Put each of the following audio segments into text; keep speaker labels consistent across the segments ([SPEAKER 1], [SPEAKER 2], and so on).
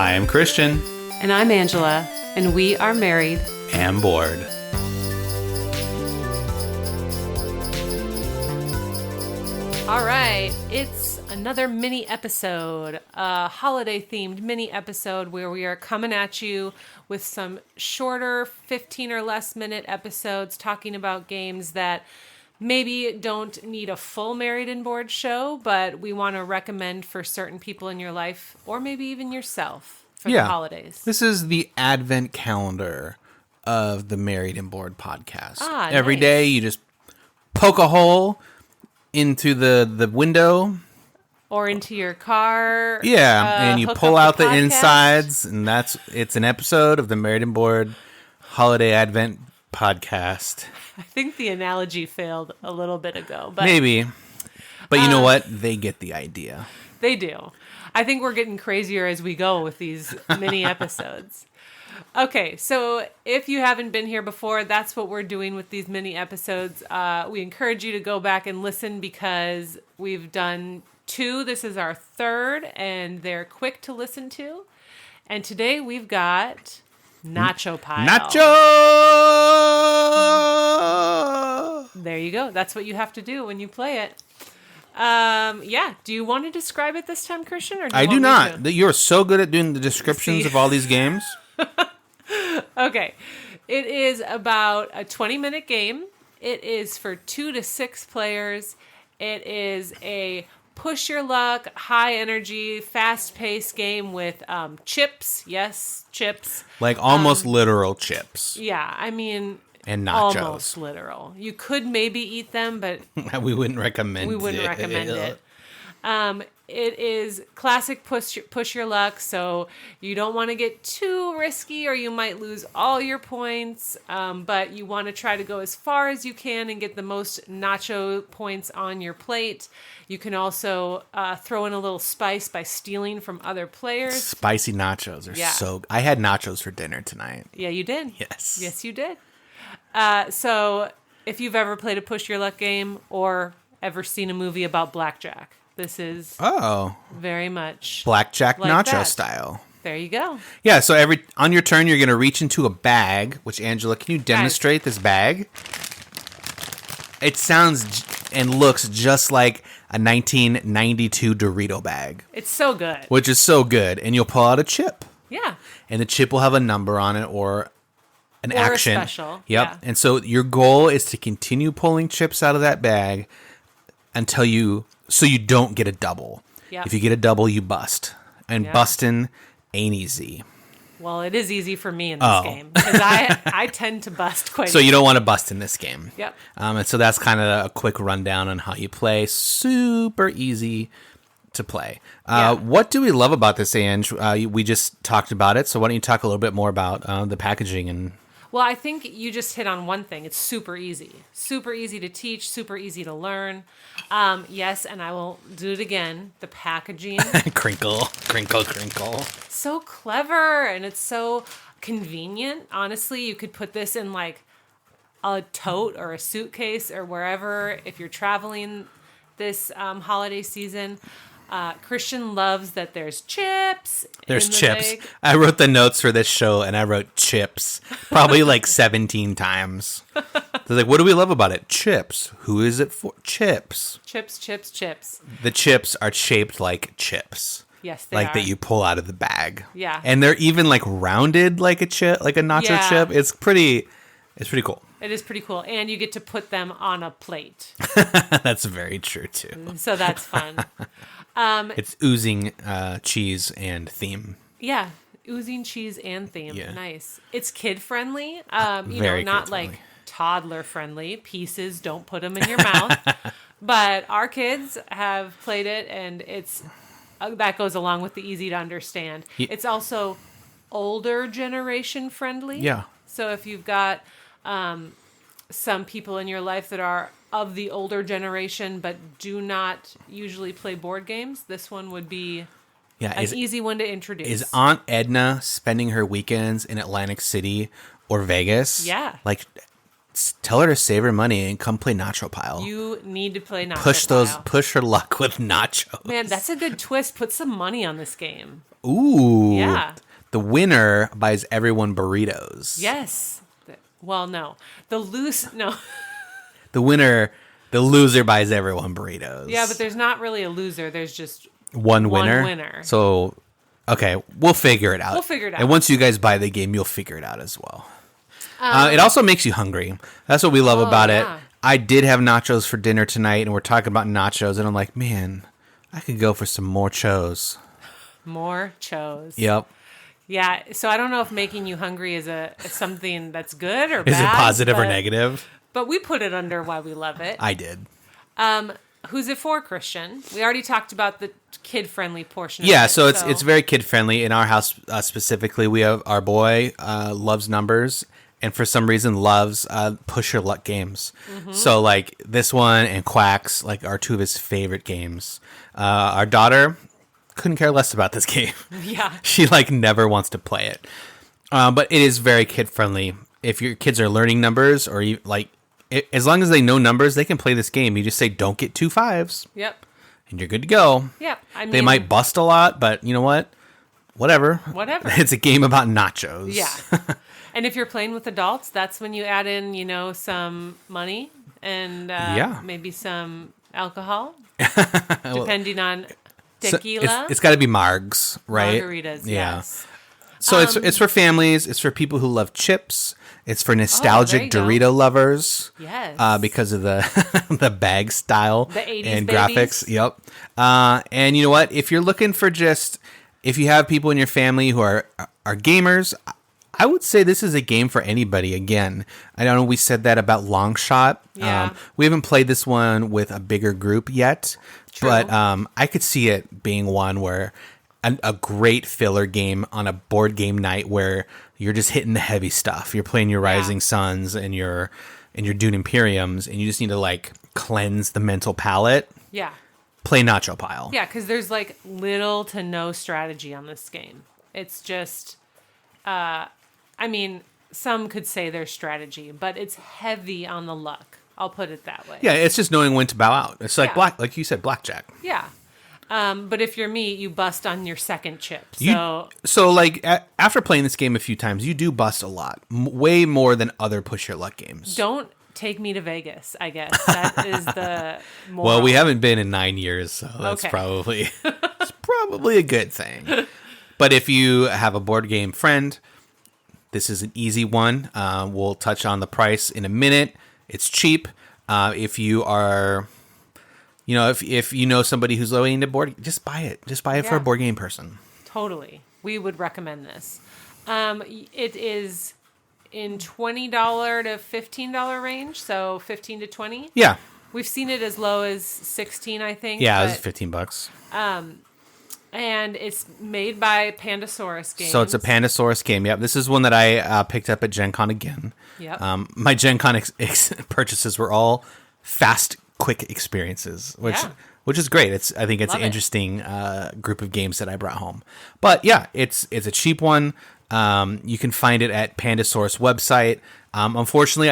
[SPEAKER 1] Hi, I'm Christian.
[SPEAKER 2] And I'm Angela, and we are married
[SPEAKER 1] And bored.
[SPEAKER 2] All right, it's another mini episode, a holiday-themed mini episode where we are coming at you with some shorter 15 or less minute episodes talking about games that maybe don't need a full Married and Bored show, but we want to recommend for certain people in your life, or maybe even yourself, for the holidays.
[SPEAKER 1] This is the advent calendar of the Married and Bored podcast. Every
[SPEAKER 2] Nice.
[SPEAKER 1] day you just poke a hole into the window.
[SPEAKER 2] Or into your car.
[SPEAKER 1] And you
[SPEAKER 2] hook
[SPEAKER 1] pull
[SPEAKER 2] up
[SPEAKER 1] out the
[SPEAKER 2] podcast.
[SPEAKER 1] insides, and it's an episode of the Married and Bored Holiday Advent podcast.
[SPEAKER 2] I think the analogy failed a little bit ago, but
[SPEAKER 1] Maybe. But you know what? They get the idea.
[SPEAKER 2] they do. I think we're getting crazier as we go with these mini episodes. Okay, so if you haven't been here before, that's what we're doing with these mini episodes. We encourage you to go back and listen because we've done 2. This is our 3rd, and they're quick to listen to. And today we've got Nacho Pile.
[SPEAKER 1] Nacho!
[SPEAKER 2] There you go. That's what you have to do when you play it. Do you want to describe it this time, Christian? Or
[SPEAKER 1] I do
[SPEAKER 2] want me
[SPEAKER 1] not.
[SPEAKER 2] to?
[SPEAKER 1] You're so good at doing the descriptions of all these games.
[SPEAKER 2] Okay. It is about a 20-minute game. It is for 2 to 6 players. It is a push your luck, high energy, fast-paced game with chips. Yes, chips.
[SPEAKER 1] Like almost literal chips.
[SPEAKER 2] Yeah, I mean,
[SPEAKER 1] And nachos.
[SPEAKER 2] almost literal. You could maybe eat them, but
[SPEAKER 1] We wouldn't recommend
[SPEAKER 2] it. It is classic push your luck, so you don't want to get too risky or you might lose all your points, but you want to try to go as far as you can and get the most nacho points on your plate. You can also throw in a little spice by stealing from other players.
[SPEAKER 1] Spicy nachos are so... I had nachos for dinner tonight.
[SPEAKER 2] Yeah, you did.
[SPEAKER 1] Yes.
[SPEAKER 2] Yes, you did. So if you've ever played a push your luck game or ever seen a movie about blackjack, this is very much
[SPEAKER 1] Blackjack
[SPEAKER 2] like
[SPEAKER 1] nacho
[SPEAKER 2] that.
[SPEAKER 1] style.
[SPEAKER 2] There you go.
[SPEAKER 1] Yeah, so on your turn, you're going to reach into a bag, which, Angela, can you demonstrate this bag? It sounds and looks just like a 1992 Dorito bag.
[SPEAKER 2] It's so good.
[SPEAKER 1] Which is so good. And you'll pull out a chip.
[SPEAKER 2] Yeah.
[SPEAKER 1] And the chip will have a number on it or an action.
[SPEAKER 2] A special.
[SPEAKER 1] Yep.
[SPEAKER 2] Yeah.
[SPEAKER 1] And so your goal is to continue pulling chips out of that bag until you don't get a double.
[SPEAKER 2] Yep.
[SPEAKER 1] If you get a double, you bust. And
[SPEAKER 2] Yep.
[SPEAKER 1] busting ain't easy.
[SPEAKER 2] Well, it is easy for me in this game because I tend to bust quite
[SPEAKER 1] So you don't want to bust in this game.
[SPEAKER 2] Yep.
[SPEAKER 1] And so that's kind of a quick rundown on how you play. Super easy to play. What do we love about this, Ange? We just talked about it. So why don't you talk a little bit more about the packaging and...
[SPEAKER 2] Well, I think you just hit on one thing. It's super easy. Super easy to teach, super easy to learn. Yes, and I will do it again. The packaging.
[SPEAKER 1] crinkle, crinkle, crinkle.
[SPEAKER 2] So clever, and it's so convenient. Honestly, you could put this in like a tote or a suitcase or wherever if you're traveling this holiday season. Christian loves that there's chips.
[SPEAKER 1] There's
[SPEAKER 2] in the
[SPEAKER 1] chips.
[SPEAKER 2] bag.
[SPEAKER 1] I wrote the notes for this show, and I wrote chips probably like 17 times. They're like, what do we love about it? Chips. Who is it for? Chips.
[SPEAKER 2] Chips, chips, chips.
[SPEAKER 1] The chips are shaped like chips.
[SPEAKER 2] Yes, they
[SPEAKER 1] like
[SPEAKER 2] are.
[SPEAKER 1] that you pull out of the bag.
[SPEAKER 2] Yeah.
[SPEAKER 1] And they're even like rounded like a chip, like a nacho chip. It's pretty cool.
[SPEAKER 2] It is pretty cool. And you get to put them on a plate.
[SPEAKER 1] That's very true too.
[SPEAKER 2] So that's fun.
[SPEAKER 1] It's oozing cheese and theme.
[SPEAKER 2] Yeah. Oozing cheese and theme.
[SPEAKER 1] Yeah.
[SPEAKER 2] Nice. It's kid friendly.
[SPEAKER 1] Very
[SPEAKER 2] Not
[SPEAKER 1] kid-friendly.
[SPEAKER 2] like toddler friendly. Pieces, don't put them in your mouth. But our kids have played it, and it's that goes along with the easy to understand. It's also older generation friendly.
[SPEAKER 1] Yeah.
[SPEAKER 2] So if you've got some people in your life that are of the older generation but do not usually play board games, this one would be an easy one to introduce.
[SPEAKER 1] Is Aunt Edna spending her weekends in Atlantic City or Vegas?
[SPEAKER 2] Yeah.
[SPEAKER 1] Like tell her to save her money and come play Nacho Pile.
[SPEAKER 2] You need to play Nacho Pile.
[SPEAKER 1] Push her luck with nachos.
[SPEAKER 2] Man, that's a good twist. Put some money on this game.
[SPEAKER 1] Ooh.
[SPEAKER 2] Yeah.
[SPEAKER 1] The winner buys everyone burritos.
[SPEAKER 2] Yes. Well, no. The
[SPEAKER 1] loser buys everyone burritos.
[SPEAKER 2] Yeah, but there's not really a loser. There's just
[SPEAKER 1] one winner. So, okay, we'll figure it out. And once you guys buy the game, you'll figure it out as well. It also makes you hungry. That's what we love about it. I did have nachos for dinner tonight, and we're talking about nachos, and I'm like, man, I could go for some more chos.
[SPEAKER 2] More chos.
[SPEAKER 1] Yep.
[SPEAKER 2] Yeah, so I don't know if making you hungry is something that's good or bad.
[SPEAKER 1] Is it positive or negative?
[SPEAKER 2] But we put it under why we love it.
[SPEAKER 1] I did.
[SPEAKER 2] Who's it for, Christian? We already talked about the kid-friendly portion of
[SPEAKER 1] it.
[SPEAKER 2] Yeah,
[SPEAKER 1] so it's very kid-friendly. In our house specifically, we have our boy loves numbers, and for some reason loves push your luck games. Mm-hmm. So like this one and Quacks are two of his favorite games. Our daughter couldn't care less about this game.
[SPEAKER 2] Yeah.
[SPEAKER 1] She never wants to play it. But it is very kid-friendly. If your kids are learning numbers or as long as they know numbers, they can play this game. You just say, don't get 2 5s.
[SPEAKER 2] Yep.
[SPEAKER 1] And you're good to go.
[SPEAKER 2] Yep.
[SPEAKER 1] They might bust a lot, but you know what? Whatever. It's a game about nachos.
[SPEAKER 2] Yeah. And if you're playing with adults, that's when you add in, some money and maybe some alcohol, depending on tequila.
[SPEAKER 1] So it's got to be margs, right?
[SPEAKER 2] Margaritas, yes.
[SPEAKER 1] So it's for families. It's for people who love chips. It's for nostalgic Dorito lovers.
[SPEAKER 2] Yes.
[SPEAKER 1] Because of the the bag style
[SPEAKER 2] the 80s
[SPEAKER 1] and
[SPEAKER 2] babies.
[SPEAKER 1] graphics. Yep. And you know what? If you're looking for if you have people in your family who are gamers, I would say this is a game for anybody. Again, I know we said that about Long Shot.
[SPEAKER 2] Yeah.
[SPEAKER 1] We haven't played this one with a bigger group yet.
[SPEAKER 2] True.
[SPEAKER 1] But I could see it being one where a great filler game on a board game night where you're just hitting the heavy stuff. You're playing your Rising Suns and your Dune Imperiums, and you just need to cleanse the mental palate.
[SPEAKER 2] Yeah.
[SPEAKER 1] Play Nacho Pile.
[SPEAKER 2] Yeah, because there's little to no strategy on this game. It's just, some could say there's strategy, but it's heavy on the luck. I'll put it that way.
[SPEAKER 1] Yeah, it's just knowing when to bow out. It's like you said, blackjack.
[SPEAKER 2] Yeah. But if you're me, you bust on your second chip.
[SPEAKER 1] After playing this game a few times, you do bust a lot, way more than other push your luck games.
[SPEAKER 2] Don't take me to Vegas, I guess. That is the moral.
[SPEAKER 1] Well, we haven't been in 9 years, so that's probably a good thing. But if you have a board game friend, this is an easy one. We'll touch on the price in a minute. It's cheap. If you are... if you know somebody who's low into board, just buy it. Just buy it for a board game person.
[SPEAKER 2] Totally. We would recommend this. It is in $20 to $15 range, so 15 to 20.
[SPEAKER 1] Yeah.
[SPEAKER 2] We've seen it as low as 16, I think.
[SPEAKER 1] Yeah, it was $15.
[SPEAKER 2] And it's made by Pandasaurus Games.
[SPEAKER 1] So it's a Pandasaurus game. Yep. This is one that I picked up at Gen Con again.
[SPEAKER 2] Yep.
[SPEAKER 1] My Gen Con purchases were all fast, quick experiences, which is great. I think it's an interesting group of games that I brought home. But yeah, it's a cheap one. You can find it at Pandasaurus website. Unfortunately,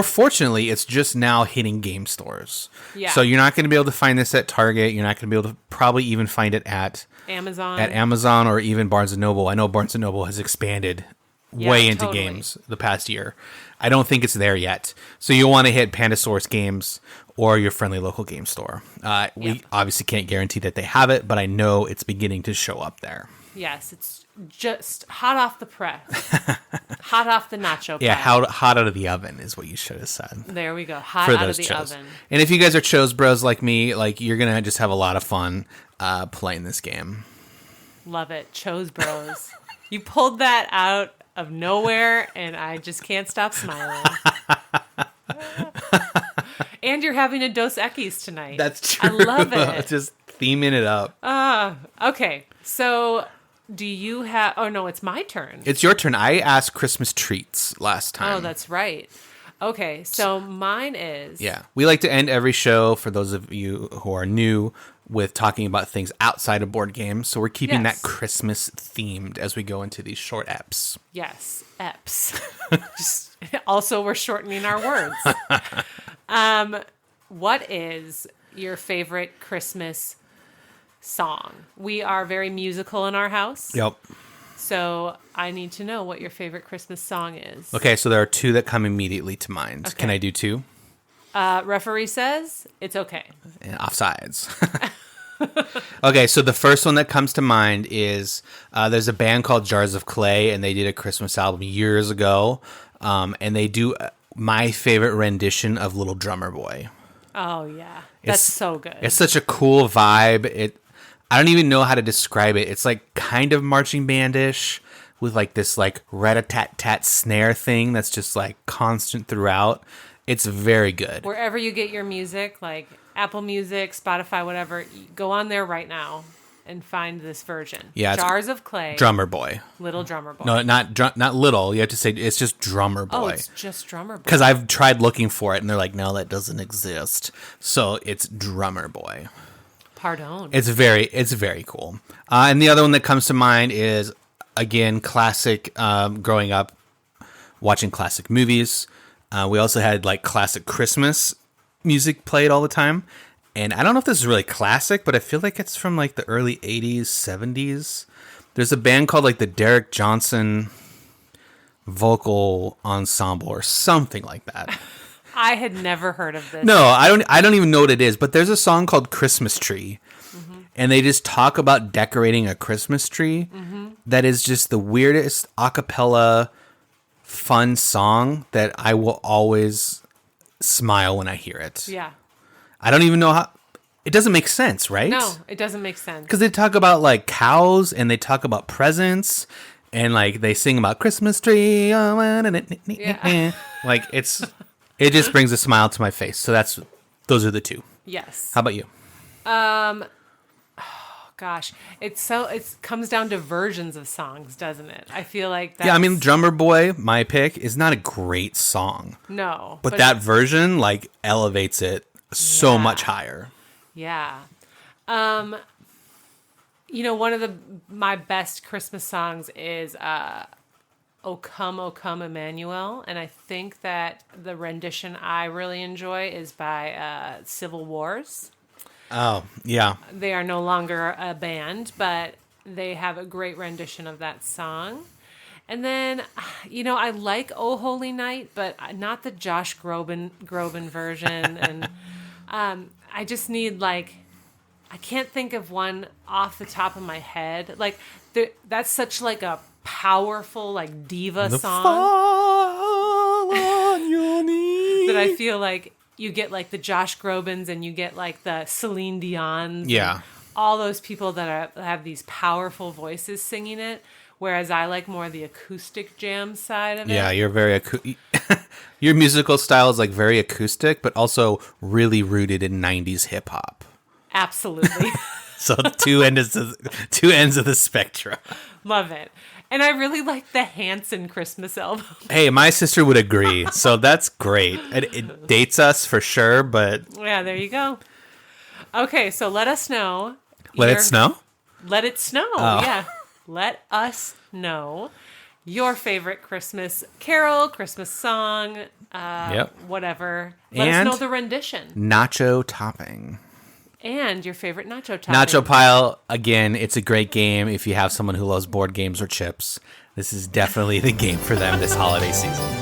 [SPEAKER 1] fortunately, it's just now hitting game stores.
[SPEAKER 2] Yeah.
[SPEAKER 1] So you're not going to be able to find this at Target. You're not going to be able to probably even find it at Amazon or even Barnes & Noble. I know Barnes & Noble has expanded way into games the past year. I don't think it's there yet. So you'll want to hit Pandasaurus Games or your friendly local game store. We obviously can't guarantee that they have it, but I know it's beginning to show up there.
[SPEAKER 2] Yes, it's just hot off the press. Hot off the nacho pile.
[SPEAKER 1] Yeah, hot out of the oven is what you should have said.
[SPEAKER 2] There we go. Hot out of the oven.
[SPEAKER 1] And if you guys are Chos bros like me, you're going to just have a lot of fun playing this game.
[SPEAKER 2] Love it. Chos bros. You pulled that out of nowhere, and I just can't stop smiling. And you're having a Dos Equis tonight.
[SPEAKER 1] That's true.
[SPEAKER 2] I love it.
[SPEAKER 1] Just theming it up.
[SPEAKER 2] Okay. So, do you have... Oh, no, it's my turn.
[SPEAKER 1] It's your turn. I asked Christmas treats last time.
[SPEAKER 2] Oh, that's right. Okay, so mine is...
[SPEAKER 1] Yeah. We like to end every show, for those of you who are new, with talking about things outside of board games. So we're keeping
[SPEAKER 2] Yes.
[SPEAKER 1] that Christmas themed as we go into these short eps.
[SPEAKER 2] Yes, EPs. Also, we're shortening our words. What is your favorite Christmas song? We are very musical in our house.
[SPEAKER 1] Yep.
[SPEAKER 2] So I need to know what your favorite Christmas song is.
[SPEAKER 1] Okay, so there are two that come immediately to mind.
[SPEAKER 2] Okay.
[SPEAKER 1] Can I do two?
[SPEAKER 2] Referee says it's okay.
[SPEAKER 1] And offsides. Okay, so the first one that comes to mind is there's a band called Jars of Clay, and they did a Christmas album years ago, and they do my favorite rendition of Little Drummer Boy.
[SPEAKER 2] Oh, yeah. That's so good.
[SPEAKER 1] It's such a cool vibe. I don't even know how to describe it. It's like kind of marching bandish with like this like rat-a-tat-tat snare thing that's just like constant throughout. It's very good.
[SPEAKER 2] Wherever you get your music, like Apple Music, Spotify, whatever, go on there right now and find this version.
[SPEAKER 1] Yeah,
[SPEAKER 2] Jars of Clay.
[SPEAKER 1] Drummer Boy.
[SPEAKER 2] Little Drummer Boy.
[SPEAKER 1] No, not little. You have to say it's just Drummer Boy.
[SPEAKER 2] Oh, it's just Drummer Boy.
[SPEAKER 1] Because I've tried looking for it, and they're like, no, that doesn't exist. So it's Drummer Boy.
[SPEAKER 2] Pardon.
[SPEAKER 1] It's very cool. And the other one that comes to mind is, again, classic, growing up, watching classic movies. We also had like classic Christmas music played all the time. And I don't know if this is really classic, but I feel like it's from like the early 80s, 70s. There's a band called like the Derek Johnson Vocal Ensemble or something like that.
[SPEAKER 2] I had never heard of this.
[SPEAKER 1] No, I don't even know what it is, but there's a song called Christmas Tree. Mm-hmm. And they just talk about decorating a Christmas tree. Mm-hmm. That is just the weirdest a cappella fun song that I will always smile when I hear it.
[SPEAKER 2] Yeah.
[SPEAKER 1] I don't even know how. It doesn't make sense, right?
[SPEAKER 2] No, it doesn't make sense.
[SPEAKER 1] Because they talk about like cows and they talk about presents and like they sing about Christmas tree.
[SPEAKER 2] Yeah.
[SPEAKER 1] Like it just brings a smile to my face. So those are the two.
[SPEAKER 2] Yes.
[SPEAKER 1] How about you?
[SPEAKER 2] Gosh, it comes down to versions of songs, doesn't it? I feel like that's...
[SPEAKER 1] Yeah, I mean, Drummer Boy, my pick, is not a great song.
[SPEAKER 2] No.
[SPEAKER 1] But that version like elevates it so much higher.
[SPEAKER 2] Yeah. One of my best Christmas songs is O Come Emmanuel, and I think that the rendition I really enjoy is by Civil Wars.
[SPEAKER 1] Oh, yeah.
[SPEAKER 2] They are no longer a band, but they have a great rendition of that song. And then, I like Oh Holy Night, but not the Josh Groban version. And I just need, I can't think of one off the top of my head. That's such, a powerful, diva song.
[SPEAKER 1] Fall on your knees.
[SPEAKER 2] That I feel like you get, the Josh Grobans and you get, the Celine Dion's.
[SPEAKER 1] Yeah.
[SPEAKER 2] All those people that have these powerful voices singing it. Whereas I like more the acoustic jam side of it.
[SPEAKER 1] Yeah, you're very your musical style is very acoustic, but also really rooted in 90s hip hop.
[SPEAKER 2] Absolutely.
[SPEAKER 1] So two ends of the spectrum.
[SPEAKER 2] Love it. And I really like the Hanson Christmas album.
[SPEAKER 1] Hey, my sister would agree. So that's great. It dates us for sure, but
[SPEAKER 2] yeah, there you go. Okay, so let us know.
[SPEAKER 1] Let it snow?
[SPEAKER 2] Let it snow.
[SPEAKER 1] Oh.
[SPEAKER 2] Yeah. Let us know your favorite Christmas carol, Christmas song, whatever. Let us know the rendition.
[SPEAKER 1] Nacho topping.
[SPEAKER 2] And your favorite nacho topping.
[SPEAKER 1] Nacho Pile, again, it's a great game if you have someone who loves board games or chips. This is definitely the game for them this holiday season.